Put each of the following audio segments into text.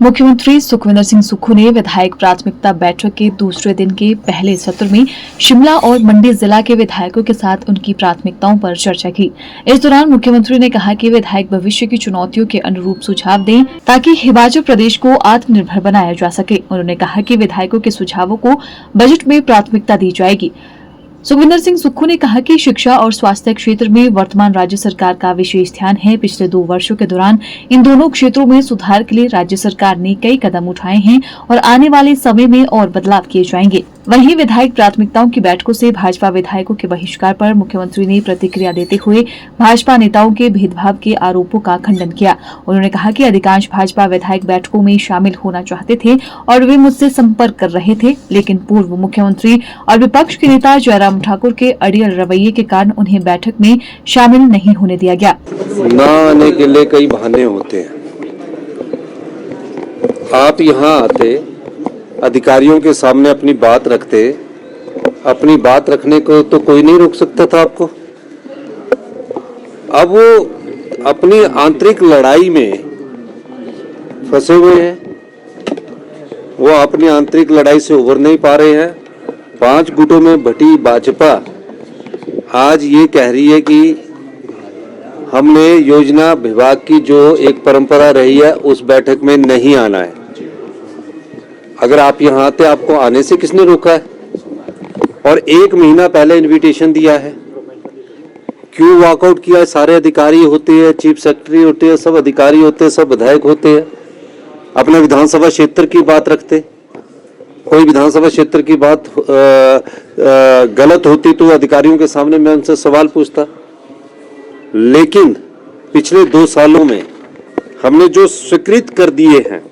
मुख्यमंत्री सुखविंदर सिंह सुक्खू ने विधायक प्राथमिकता बैठक के दूसरे दिन के पहले सत्र में शिमला और मंडी जिला के विधायकों के साथ उनकी प्राथमिकताओं पर चर्चा की। इस दौरान मुख्यमंत्री ने कहा कि विधायक भविष्य की चुनौतियों के अनुरूप सुझाव दें ताकि हिमाचल प्रदेश को आत्मनिर्भर बनाया जा सके। उन्होंने कहा कि विधायकों के सुझावों को बजट में प्राथमिकता दी जाएगी। सुखविंदर सिंह सुक्खू ने कहा कि शिक्षा और स्वास्थ्य क्षेत्र में वर्तमान राज्य सरकार का विशेष ध्यान है। पिछले 2 वर्षों के दौरान इन दोनों क्षेत्रों में सुधार के लिए राज्य सरकार ने कई कदम उठाए हैं और आने वाले समय में और बदलाव किए जाएंगे। वहीं विधायक प्राथमिकताओं की बैठकों से भाजपा विधायकों के बहिष्कार पर मुख्यमंत्री ने प्रतिक्रिया देते हुए भाजपा नेताओं के भेदभाव के आरोपों का खंडन किया। उन्होंने कहा कि अधिकांश भाजपा विधायक बैठकों में शामिल होना चाहते थे और वे मुझसे संपर्क कर रहे थे, लेकिन पूर्व मुख्यमंत्री और विपक्ष के नेता जयराम ठाकुर के अड़ियल रवैये के कारण उन्हें बैठक में शामिल नहीं होने दिया गया। न आने के लिए कई बहाने होते हैं। आप यहाँ आते, अधिकारियों के सामने अपनी बात रखते, अपनी बात रखने को तो कोई नहीं रोक सकता था आपको। अब वो अपनी आंतरिक लड़ाई में फंसे हुए हैं, वो अपनी आंतरिक लड़ाई से उभर नहीं पा रहे हैं। 5 गुटों में बटी भाजपा आज ये कह रही है कि हमने योजना विभाग की जो एक परंपरा रही है उस बैठक में नहीं आना है। अगर आप यहाँ आते, आपको आने से किसने रोका है? और 1 महीना पहले इनविटेशन दिया है, क्यों वॉकआउट किया है? सारे अधिकारी होते हैं, चीफ सेक्रेटरी होते हैं, सब अधिकारी होते हैं, सब विधायक होते हैं, अपने विधानसभा क्षेत्र की बात रखते। कोई विधानसभा क्षेत्र की बात गलत होती तो अधिकारियों के सामने मैं उनसे सवाल पूछता। लेकिन पिछले 2 सालों में हमने जो स्वीकृत कर दिए हैं,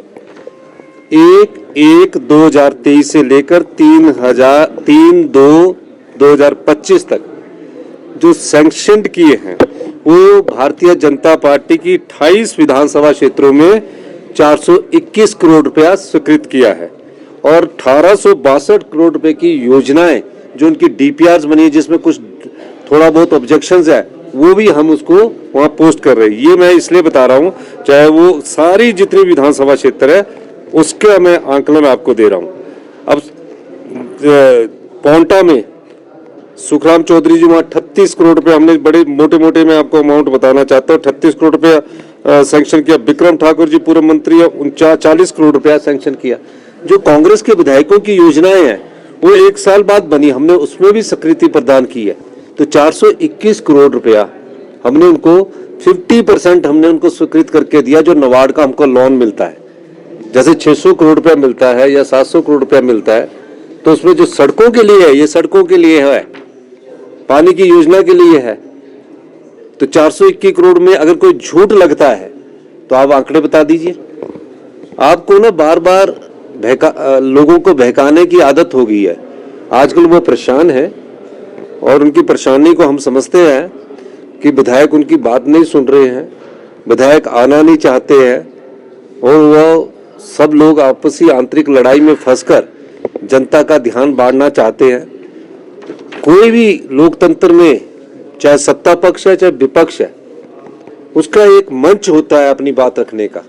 1/1/2023 से लेकर 3/2/2025 तक जो सैंक्शन किए हैं, वो भारतीय जनता पार्टी की 28 विधानसभा क्षेत्रों में 421 करोड़ रुपया स्वीकृत किया है और 1862 करोड़ रुपए की योजनाएं जो उनकी डीपीआरस बनी है, जिसमें कुछ थोड़ा बहुत ऑब्जेक्शंस है, वो भी हम उसको वहां पोस्ट कर रहे हैं। ये मैं इसलिए बता रहा हूं, चाहे वो सारी जितनी विधानसभा क्षेत्र है उसका मैं आंकलन आपको दे रहा हूं। अब पौंटा में सुखराम चौधरी जी वहां 38 करोड़ रुपए हमने बड़े मोटे मोटे में आपको अमाउंट बताना चाहता हूँ। 38 करोड़ रुपया सैंक्शन किया। विक्रम ठाकुर जी पूर्व मंत्री है, 40 करोड़ रुपया सैंक्शन किया। जो कांग्रेस के विधायकों की योजनाएं हैं वो 1 साल बाद बनी, हमने उसमें भी स्वीकृति प्रदान की है। तो 421 करोड़ रुपया हमने उनको 50% हमने उनको स्वीकृत करके दिया। जो नबार्ड का हमको लोन मिलता है, जैसे 600 करोड़ रुपया मिलता है या 700 करोड़ रुपया मिलता है, तो उसमें जो सड़कों के लिए है, ये सड़कों के लिए है, पानी की योजना के लिए है। तो 421 करोड़ में अगर कोई झूठ लगता है तो आप आंकड़े बता दीजिए। आपको ना बार बार लोगों को बहकाने की आदत हो गई है। आजकल वो परेशान है और उनकी परेशानी को हम समझते हैं कि विधायक उनकी बात नहीं सुन रहे हैं, विधायक आना नहीं चाहते हैं और वो सब लोग आपसी आंतरिक लड़ाई में फंसकर जनता का ध्यान बांटना चाहते हैं। कोई भी लोकतंत्र में, चाहे सत्ता पक्ष है चाहे विपक्ष है, उसका एक मंच होता है अपनी बात रखने का।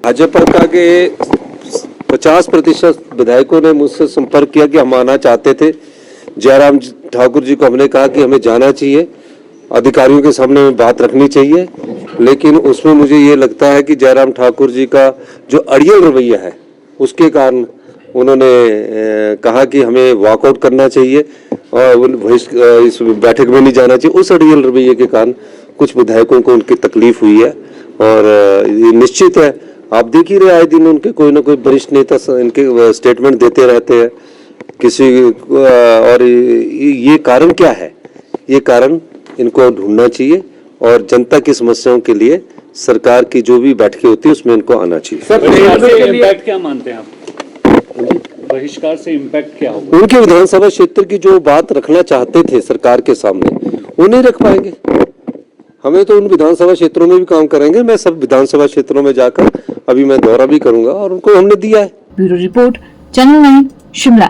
भाजपा का के 50% विधायकों ने मुझसे संपर्क किया कि हम आना चाहते थे। जयराम ठाकुर जी को हमने कहा कि हमें जाना चाहिए, अधिकारियों के सामने में बात रखनी चाहिए, लेकिन उसमें मुझे ये लगता है कि जयराम ठाकुर जी का जो अड़ियल रवैया है उसके कारण उन्होंने कहा कि हमें वॉकआउट करना चाहिए और इस बैठक में नहीं जाना चाहिए। उस अड़ियल रवैये के कारण कुछ विधायकों को उनकी तकलीफ हुई है और ये निश्चित है। आप देख ही रहे, आए दिन उनके कोई ना कोई वरिष्ठ नेता इनके स्टेटमेंट देते रहते हैं किसी, और ये कारण क्या है? ये कारण इनको ढूंढना चाहिए और जनता की समस्याओं के लिए सरकार की जो भी बैठकें होती है उसमें इनको आना चाहिए। सर, इम्पैक्ट क्या मानते हैं आप? बहिष्कार से इम्पैक्ट क्या होगा? उनके विधानसभा क्षेत्र की जो बात रखना चाहते थे सरकार के सामने, वो नहीं रख पाएंगे। हमें तो उन विधानसभा क्षेत्रों में भी काम करेंगे। मैं सब विधानसभा क्षेत्रों में जाकर अभी मैं दौरा भी करूंगा और उनको हमने दिया है। Bureau report, channel 9 Shimla.